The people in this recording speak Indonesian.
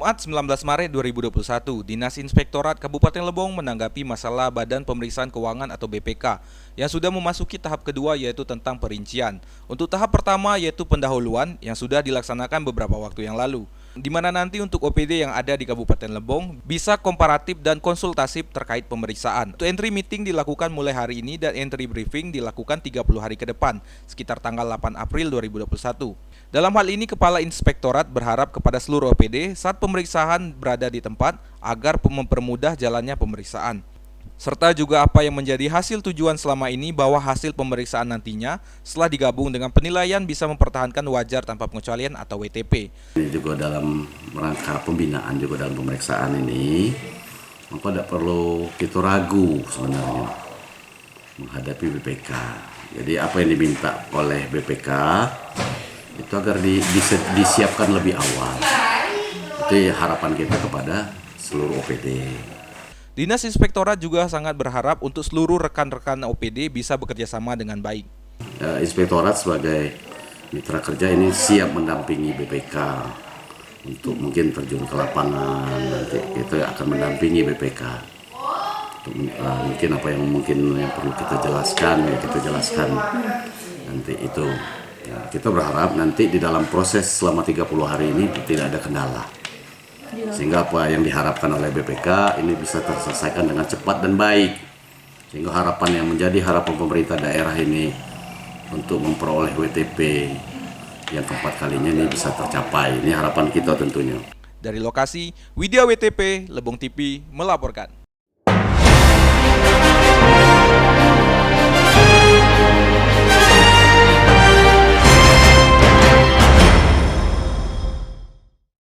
Jumat 19 Maret 2021, Dinas Inspektorat Kabupaten Lebong menanggapi masalah Badan Pemeriksaan Keuangan atau BPK yang sudah memasuki tahap kedua, yaitu tentang perincian. Untuk tahap pertama yaitu pendahuluan yang sudah dilaksanakan beberapa waktu yang lalu, di mana nanti untuk OPD yang ada di Kabupaten Lebong bisa komparatif dan konsultasif terkait pemeriksaan. Untuk entry meeting dilakukan mulai hari ini dan entry briefing dilakukan 30 hari ke depan, sekitar tanggal 8 April 2021. Dalam hal ini, Kepala Inspektorat berharap kepada seluruh OPD saat pemeriksaan berada di tempat agar mempermudah jalannya pemeriksaan. Serta juga apa yang menjadi hasil tujuan selama ini, bahwa hasil pemeriksaan nantinya setelah digabung dengan penilaian bisa mempertahankan wajar tanpa pengecualian atau WTP. Ini juga dalam rangka pembinaan juga dalam pemeriksaan ini, maka tidak perlu kita ragu sebenarnya menghadapi BPK. Jadi apa yang diminta oleh BPK itu agar disiapkan lebih awal. Itu harapan kita kepada seluruh OPD. Dinas Inspektorat juga sangat berharap untuk seluruh rekan-rekan OPD bisa bekerja sama dengan baik. Inspektorat sebagai mitra kerja ini siap mendampingi BPK untuk mungkin terjun ke lapangan. Nanti kita akan mendampingi BPK. Mungkin apa yang perlu kita jelaskan, ya kita jelaskan nanti itu. Ya, kita berharap nanti di dalam proses selama 30 hari ini tidak ada kendala. Sehingga apa yang diharapkan oleh BPK ini bisa terselesaikan dengan cepat dan baik. Sehingga harapan yang menjadi harapan pemerintah daerah ini untuk memperoleh WTP yang keempat kalinya ini bisa tercapai. Ini harapan kita tentunya. Dari lokasi, Widya WTP, Lebong TV melaporkan.